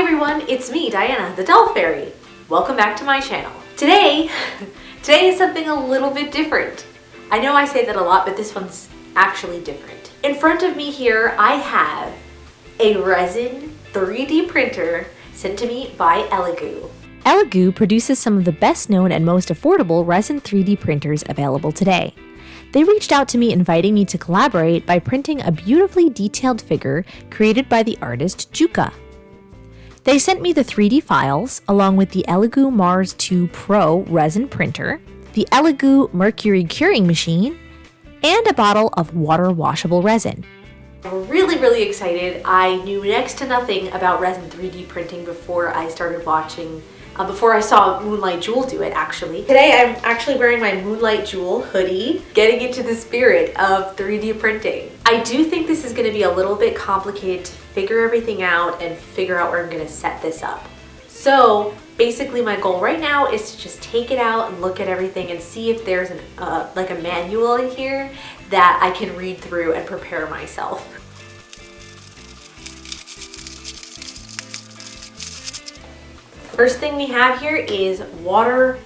everyone, it's me, Diana, the Doll Fairy. Welcome back to my channel. Today is something a little bit different. I know I say that a lot, but this one's actually different. In front of me here, I have a resin 3D printer sent to me by Elegoo. Elegoo produces some of the best known and most affordable resin 3D printers available today. They reached out to me inviting me to collaborate by printing a beautifully detailed figure created by the artist Jukka. They sent me the 3D files along with the Elegoo Mars 2 Pro Resin printer, the Elegoo Mercury curing machine, and a bottle of water washable resin. I'm really excited. I knew next to nothing about resin 3D printing before I started watching, before I saw Moonlight Jewel do it actually. Today I'm actually wearing my Moonlight Jewel hoodie, getting into the spirit of 3D printing. I do think this is going to be a little bit complicated to figure everything out and figure out where I'm going to set this up. So basically my goal right now is to just take it out and look at everything and see if there's like a manual in here that I can read through and prepare myself. First thing we have here is water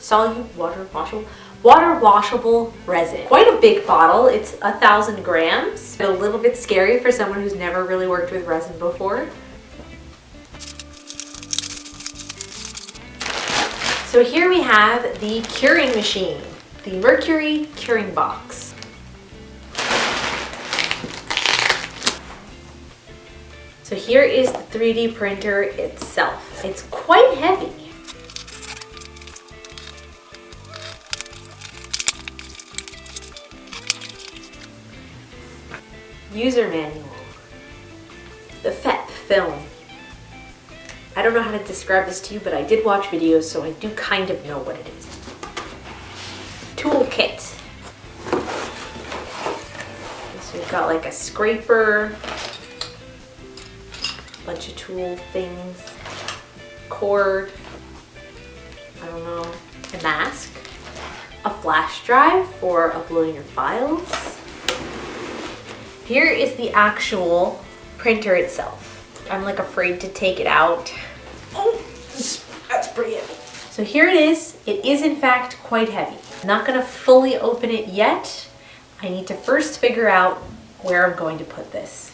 washable resin. Quite a big bottle. It's 1,000 grams. A little bit scary for someone who's never really worked with resin before. So here we have the curing machine, the Mercury curing box. So here is the 3D printer itself. It's quite heavy. User manual. The FEP film. I don't know how to describe this to you, but I did watch videos, so I do kind of know what it is. Toolkit. So we've got like a scraper, bunch of tool things, cord, I don't know, a mask, a flash drive for uploading your files. Here is the actual printer itself. I'm like afraid to take it out. Oh, that's pretty heavy. So here it is. It is in fact quite heavy. I'm not gonna fully open it yet. I need to first figure out where I'm going to put this.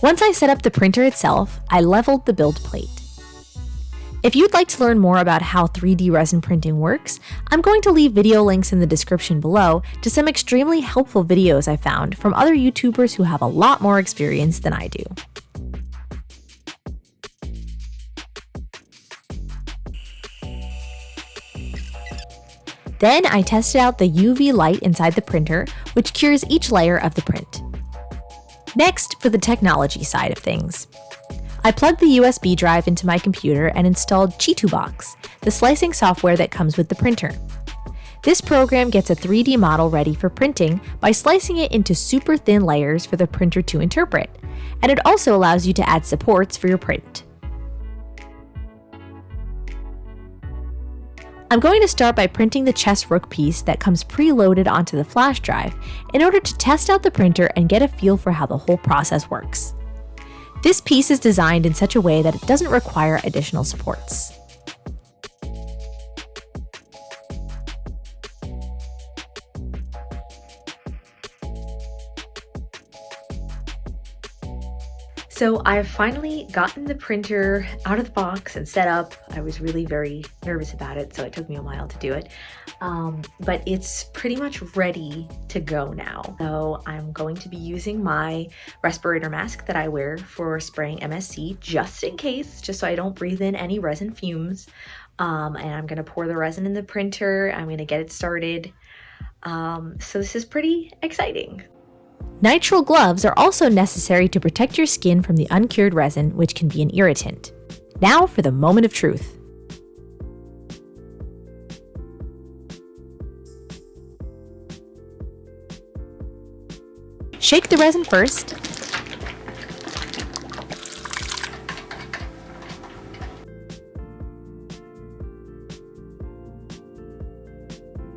Once I set up the printer itself, I leveled the build plate. If you'd like to learn more about how 3D resin printing works, I'm going to leave video links in the description below to some extremely helpful videos I found from other YouTubers who have a lot more experience than I do. Then I tested out the UV light inside the printer, which cures each layer of the print. Next, for the technology side of things. I plugged the USB drive into my computer and installed Chitubox, the slicing software that comes with the printer. This program gets a 3D model ready for printing by slicing it into super thin layers for the printer to interpret, and it also allows you to add supports for your print. I'm going to start by printing the chest rook piece that comes preloaded onto the flash drive in order to test out the printer and get a feel for how the whole process works. This piece is designed in such a way that it doesn't require additional supports. So I've finally gotten the printer out of the box and set up. I was really very nervous about it, so it took me a while to do it. But it's pretty much ready to go now. So I'm going to be using my respirator mask that I wear for spraying MSC just in case, just so I don't breathe in any resin fumes. And I'm gonna pour the resin in the printer. I'm gonna get it started. So this is pretty exciting. Nitrile gloves are also necessary to protect your skin from the uncured resin, which can be an irritant. Now for the moment of truth. Shake the resin first.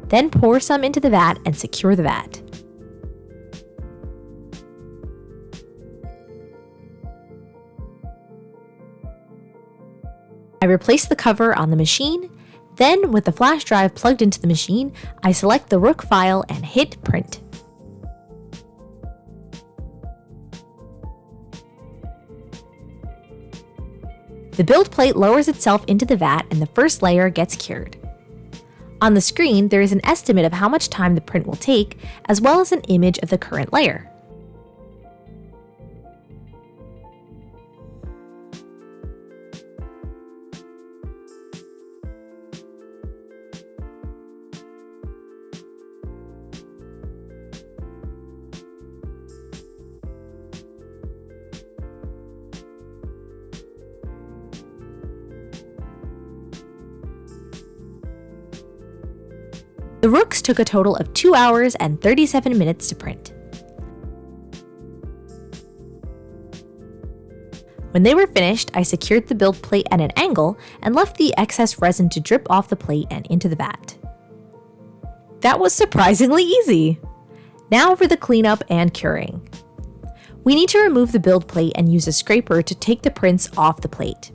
Then pour some into the vat and secure the vat. I replace the cover on the machine. Then, with the flash drive plugged into the machine, I select the Rook file and hit print. The build plate lowers itself into the vat and the first layer gets cured. On the screen, there is an estimate of how much time the print will take, as well as an image of the current layer. The Rooks took a total of 2 hours and 37 minutes to print. When they were finished, I secured the build plate at an angle and left the excess resin to drip off the plate and into the vat. That was surprisingly easy! Now for the cleanup and curing. We need to remove the build plate and use a scraper to take the prints off the plate.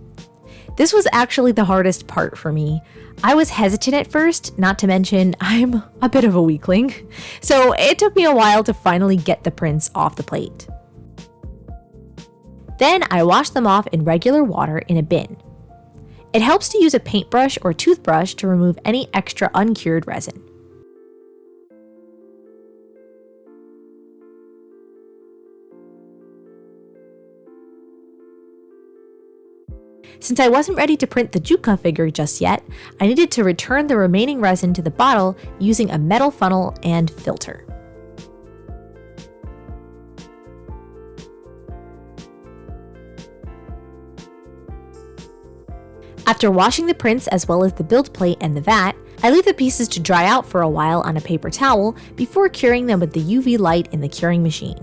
This was actually the hardest part for me. I was hesitant at first, not to mention I'm a bit of a weakling, so it took me a while to finally get the prints off the plate. Then I washed them off in regular water in a bin. It helps to use a paintbrush or toothbrush to remove any extra uncured resin. Since I wasn't ready to print the Jukka figure just yet, I needed to return the remaining resin to the bottle using a metal funnel and filter. After washing the prints as well as the build plate and the vat, I leave the pieces to dry out for a while on a paper towel before curing them with the UV light in the curing machine.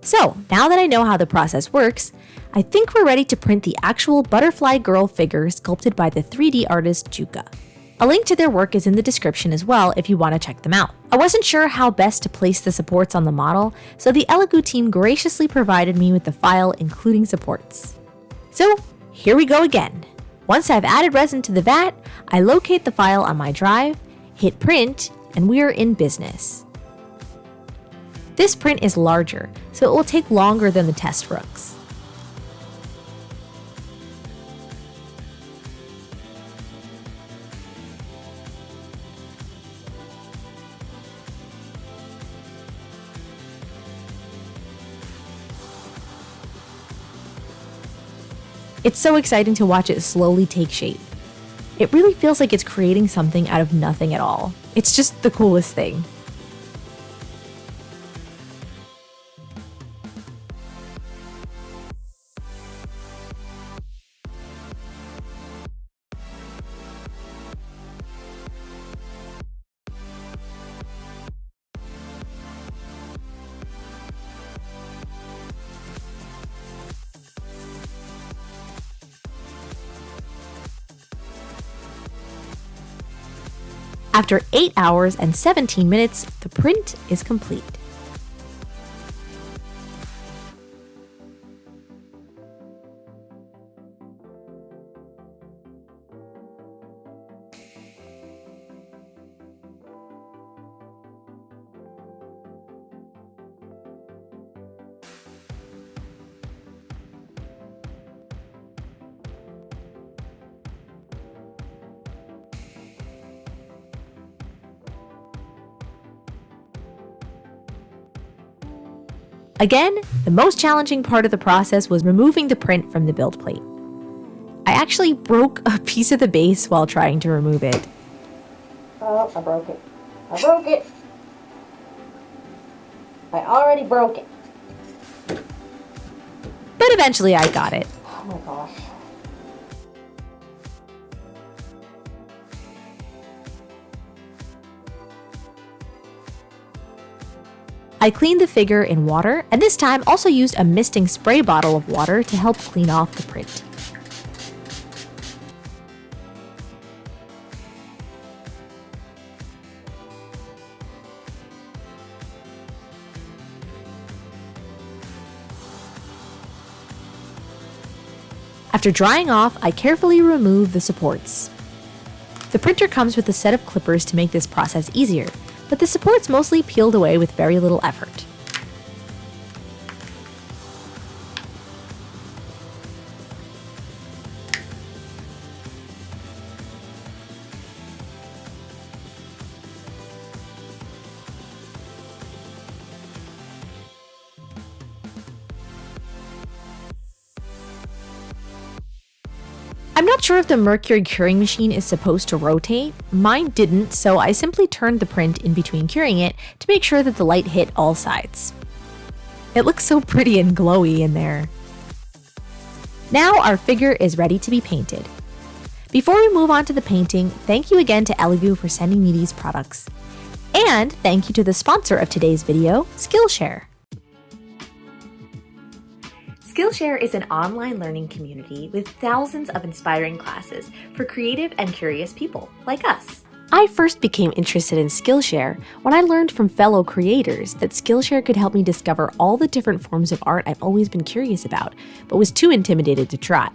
So, now that I know how the process works, I think we're ready to print the actual butterfly girl figure sculpted by the 3D artist Jukka. A link to their work is in the description as well if you want to check them out. I wasn't sure how best to place the supports on the model, so the Elegoo team graciously provided me with the file including supports. So, here we go again. Once I've added resin to the vat, I locate the file on my drive, hit print, and we're in business. This print is larger, so it will take longer than the test Rooks. It's so exciting to watch it slowly take shape. It really feels like it's creating something out of nothing at all. It's just the coolest thing. After 8 hours and 17 minutes, the print is complete. Again, the most challenging part of the process was removing the print from the build plate. I actually broke a piece of the base while trying to remove it. Oh, I broke it. I broke it. I already broke it. But eventually I got it. Oh my gosh. I cleaned the figure in water, and this time also used a misting spray bottle of water to help clean off the print. After drying off, I carefully remove the supports. The printer comes with a set of clippers to make this process easier, but the supports mostly peeled away with very little effort. I'm not sure if the mercury curing machine is supposed to rotate. Mine didn't, so I simply turned the print in between curing it to make sure that the light hit all sides. It looks so pretty and glowy in there. Now our figure is ready to be painted. Before we move on to the painting, thank you again to Elegoo for sending me these products. And thank you to the sponsor of today's video, Skillshare. Skillshare is an online learning community with thousands of inspiring classes for creative and curious people like us. I first became interested in Skillshare when I learned from fellow creators that Skillshare could help me discover all the different forms of art I've always been curious about, but was too intimidated to try.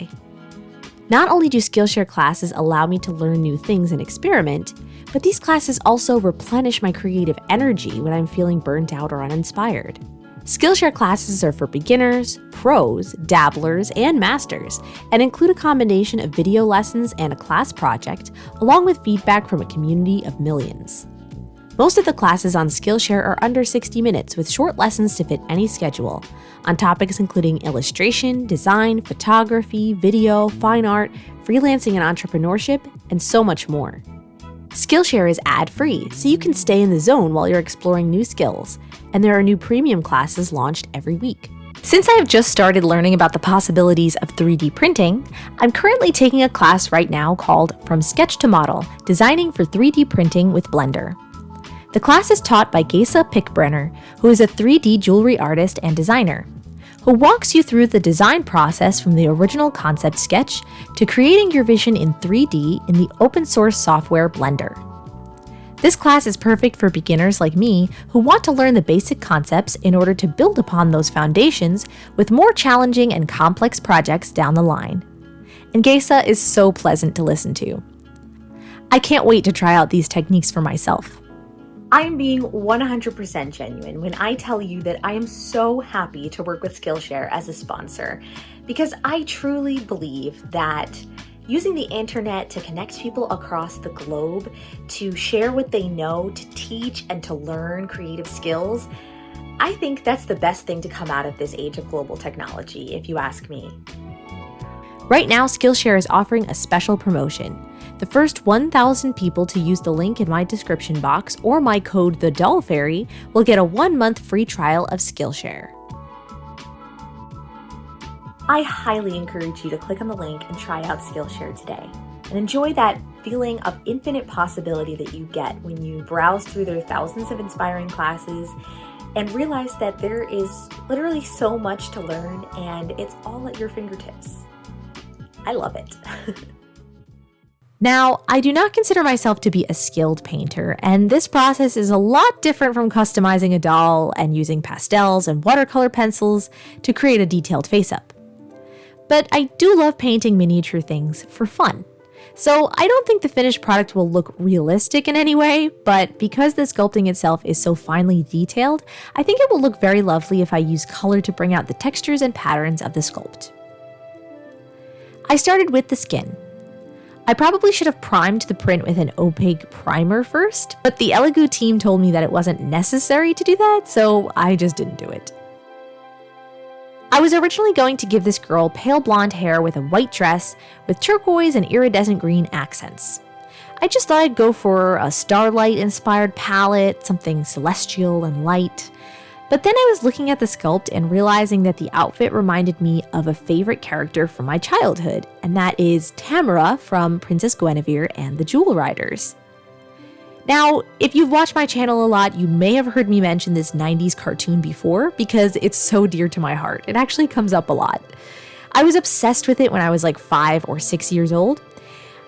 Not only do Skillshare classes allow me to learn new things and experiment, but these classes also replenish my creative energy when I'm feeling burnt out or uninspired. Skillshare classes are for beginners, pros, dabblers, and masters, and include a combination of video lessons and a class project, along with feedback from a community of millions. Most of the classes on Skillshare are under 60 minutes with short lessons to fit any schedule, on topics including illustration, design, photography, video, fine art, freelancing and entrepreneurship, and so much more. Skillshare is ad-free, so you can stay in the zone while you're exploring new skills, and there are new premium classes launched every week. Since I have just started learning about the possibilities of 3D printing, I'm currently taking a class right now called From Sketch to Model, Designing for 3D Printing with Blender. The class is taught by Jessy Pickbrenner, who is a 3D jewelry artist and designer, who walks you through the design process from the original concept sketch to creating your vision in 3D in the open source software Blender. This class is perfect for beginners like me who want to learn the basic concepts in order to build upon those foundations with more challenging and complex projects down the line. And Jessy is so pleasant to listen to. I can't wait to try out these techniques for myself. I'm being 100% genuine when I tell you that I am so happy to work with Skillshare as a sponsor, because I truly believe that using the internet to connect people across the globe, to share what they know, to teach and to learn creative skills, I think that's the best thing to come out of this age of global technology, if you ask me. Right now, Skillshare is offering a special promotion. The first 1,000 people to use the link in my description box or my code TheDollFairy will get a 1-month free trial of Skillshare. I highly encourage you to click on the link and try out Skillshare today, and enjoy that feeling of infinite possibility that you get when you browse through their thousands of inspiring classes and realize that there is literally so much to learn and it's all at your fingertips. I love it. Now, I do not consider myself to be a skilled painter, and this process is a lot different from customizing a doll and using pastels and watercolor pencils to create a detailed face-up. But I do love painting miniature things for fun. So I don't think the finished product will look realistic in any way, but because the sculpting itself is so finely detailed, I think it will look very lovely if I use color to bring out the textures and patterns of the sculpt. I started with the skin. I probably should have primed the print with an opaque primer first, but the Elegoo team told me that it wasn't necessary to do that, so I just didn't do it. I was originally going to give this girl pale blonde hair with a white dress with turquoise and iridescent green accents. I just thought I'd go for a starlight-inspired palette, something celestial and light. But then I was looking at the sculpt and realizing that the outfit reminded me of a favorite character from my childhood, and that is Tamara from Princess Gwenevere and the Jewel Riders. Now, if you've watched my channel a lot, you may have heard me mention this 90s cartoon before because it's so dear to my heart. It actually comes up a lot. I was obsessed with it when I was like 5 or 6 years old.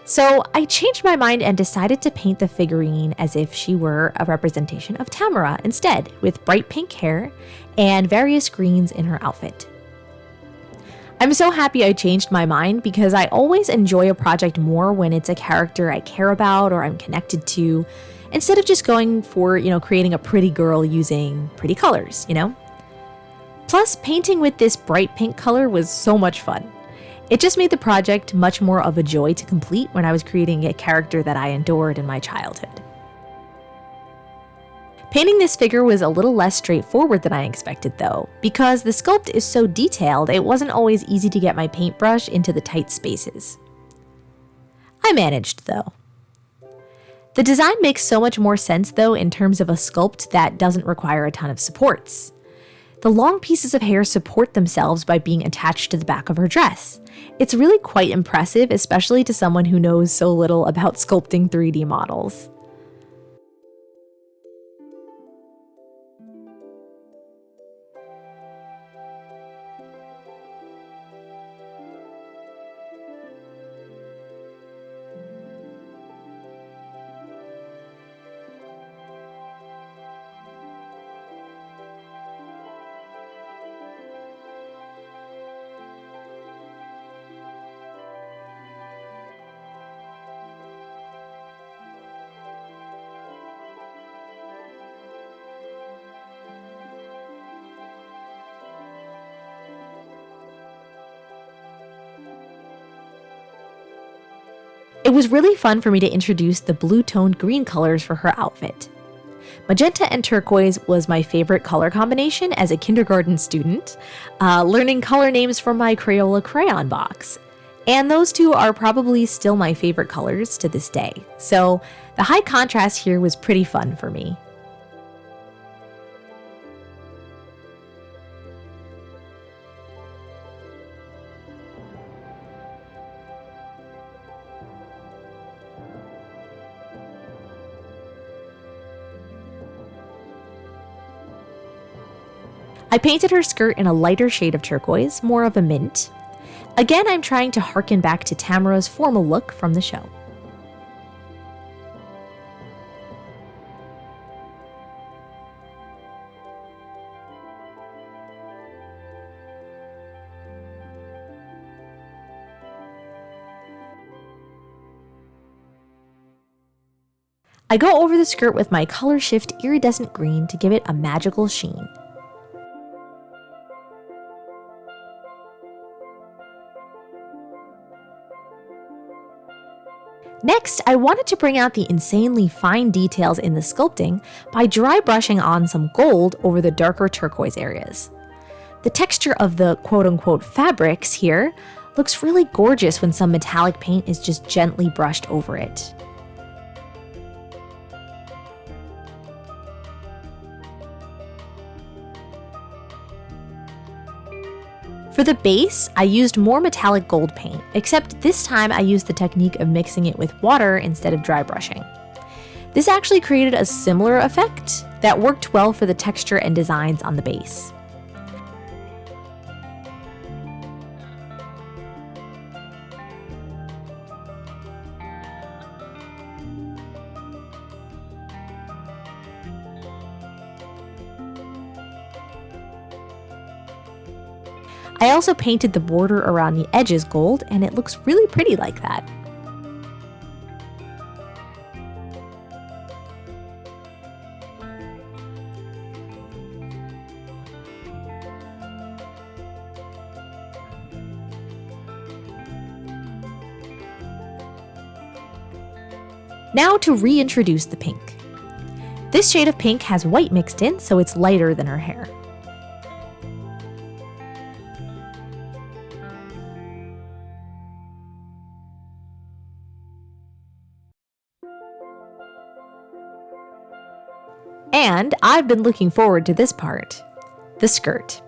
So I changed my mind and decided to paint the figurine as if she were a representation of Tamara instead, with bright pink hair and various greens in her outfit. I'm so happy I changed my mind because I always enjoy a project more when it's a character I care about or I'm connected to, instead of just going for, creating a pretty girl using pretty colors, Plus, painting with this bright pink color was so much fun. It just made the project much more of a joy to complete when I was creating a character that I adored in my childhood. Painting this figure was a little less straightforward than I expected though, because the sculpt is so detailed it wasn't always easy to get my paintbrush into the tight spaces. I managed though. The design makes so much more sense though in terms of a sculpt that doesn't require a ton of supports. The long pieces of hair support themselves by being attached to the back of her dress. It's really quite impressive, especially to someone who knows so little about sculpting 3D models. It was really fun for me to introduce the blue-toned green colors for her outfit. Magenta and turquoise was my favorite color combination as a kindergarten student, learning color names from my Crayola crayon box. And those two are probably still my favorite colors to this day, so the high contrast here was pretty fun for me. I painted her skirt in a lighter shade of turquoise, more of a mint. Again, I'm trying to harken back to Tamara's formal look from the show. I go over the skirt with my color shift iridescent green to give it a magical sheen. Next, I wanted to bring out the insanely fine details in the sculpting by dry brushing on some gold over the darker turquoise areas. The texture of the quote-unquote fabrics here looks really gorgeous when some metallic paint is just gently brushed over it. For the base, I used more metallic gold paint, except this time I used the technique of mixing it with water instead of dry brushing. This actually created a similar effect that worked well for the texture and designs on the base. I also painted the border around the edges gold, and it looks really pretty like that. Now to reintroduce the pink. This shade of pink has white mixed in, so it's lighter than her hair. And I've been looking forward to this part, the skirt.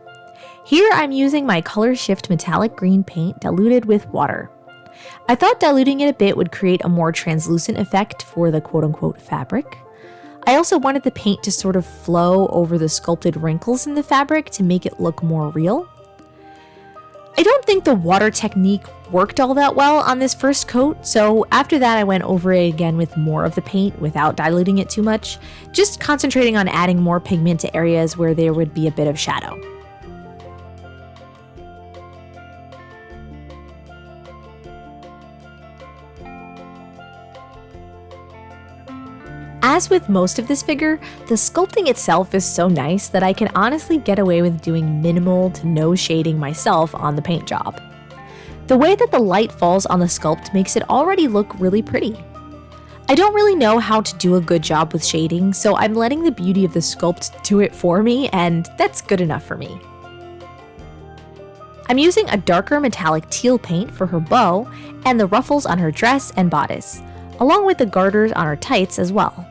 Here I'm using my Color Shift metallic green paint diluted with water. I thought diluting it a bit would create a more translucent effect for the quote-unquote fabric. I also wanted the paint to sort of flow over the sculpted wrinkles in the fabric to make it look more real. I don't think the water technique worked all that well on this first coat, so after that I went over it again with more of the paint without diluting it too much, just concentrating on adding more pigment to areas where there would be a bit of shadow. As with most of this figure, the sculpting itself is so nice that I can honestly get away with doing minimal to no shading myself on the paint job. The way that the light falls on the sculpt makes it already look really pretty. I don't really know how to do a good job with shading, so I'm letting the beauty of the sculpt do it for me, and that's good enough for me. I'm using a darker metallic teal paint for her bow and the ruffles on her dress and bodice, along with the garters on her tights as well.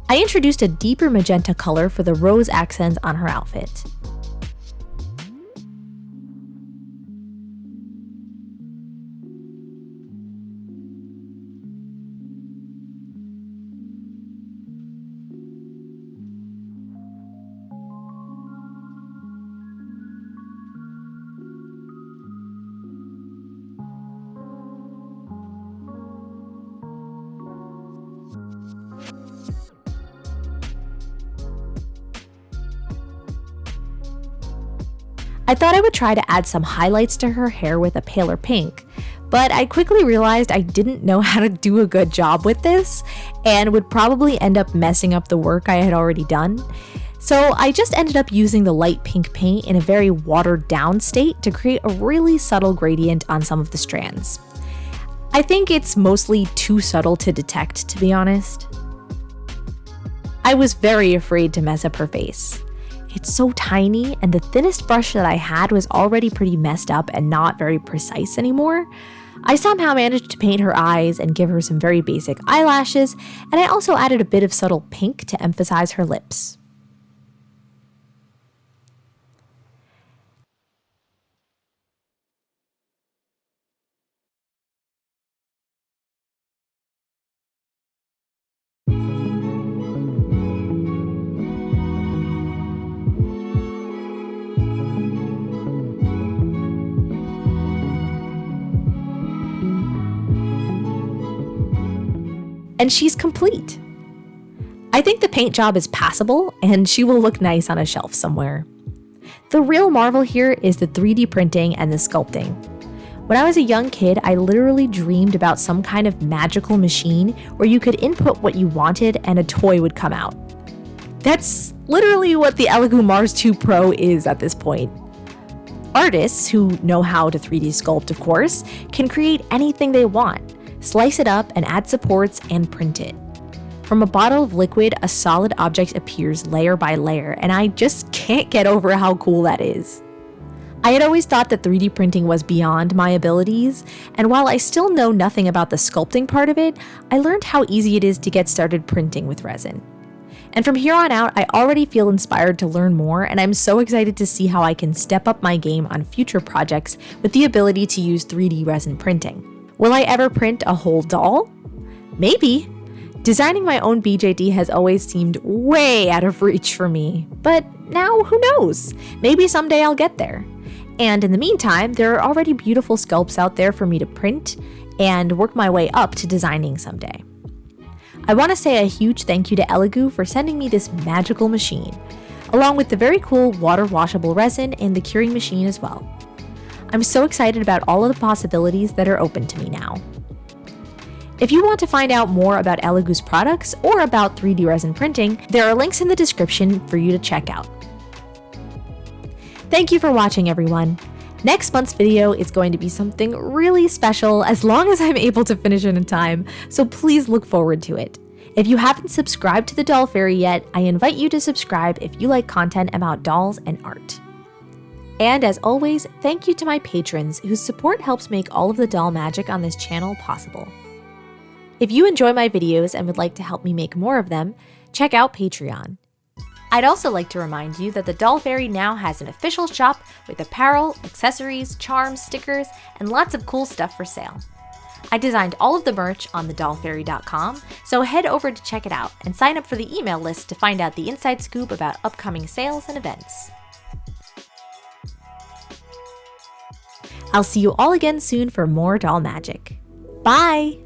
I introduced a deeper magenta color for the rose accents on her outfit. I thought I would try to add some highlights to her hair with a paler pink, but I quickly realized I didn't know how to do a good job with this and would probably end up messing up the work I had already done. So I just ended up using the light pink paint in a very watered down state to create a really subtle gradient on some of the strands. I think it's mostly too subtle to detect, to be honest. I was very afraid to mess up her face. It's so tiny, and the thinnest brush that I had was already pretty messed up and not very precise anymore. I somehow managed to paint her eyes and give her some very basic eyelashes, and I also added a bit of subtle pink to emphasize her lips. And she's complete. I think the paint job is passable and she will look nice on a shelf somewhere. The real marvel here is the 3D printing and the sculpting. When I was a young kid, I literally dreamed about some kind of magical machine where you could input what you wanted and a toy would come out. That's literally what the Elegoo Mars 2 Pro is at this point. Artists, who know how to 3D sculpt of course, can create anything they want, slice it up and add supports and print it. From a bottle of liquid, a solid object appears layer by layer, and I just can't get over how cool that is. I had always thought that 3D printing was beyond my abilities, and while I still know nothing about the sculpting part of it, I learned how easy it is to get started printing with resin. And from here on out, I already feel inspired to learn more, and I'm so excited to see how I can step up my game on future projects with the ability to use 3D resin printing. Will I ever print a whole doll? Maybe. Designing my own BJD has always seemed way out of reach for me, but now who knows? Maybe someday I'll get there. And in the meantime, there are already beautiful sculpts out there for me to print and work my way up to designing someday. I want to say a huge thank you to Elegoo for sending me this magical machine, along with the very cool water washable resin and the curing machine as well. I'm so excited about all of the possibilities that are open to me now. If you want to find out more about Elegoo's products or about 3D resin printing, there are links in the description for you to check out. Thank you for watching, everyone. Next month's video is going to be something really special as long as I'm able to finish it in time, so please look forward to it. If you haven't subscribed to the Doll Fairy yet, I invite you to subscribe if you like content about dolls and art. And as always, thank you to my patrons whose support helps make all of the doll magic on this channel possible. If you enjoy my videos and would like to help me make more of them, check out Patreon. I'd also like to remind you that the Doll Fairy now has an official shop with apparel, accessories, charms, stickers, and lots of cool stuff for sale. I designed all of the merch on thedollfairy.com, so head over to check it out and sign up for the email list to find out the inside scoop about upcoming sales and events. I'll see you all again soon for more doll magic. Bye!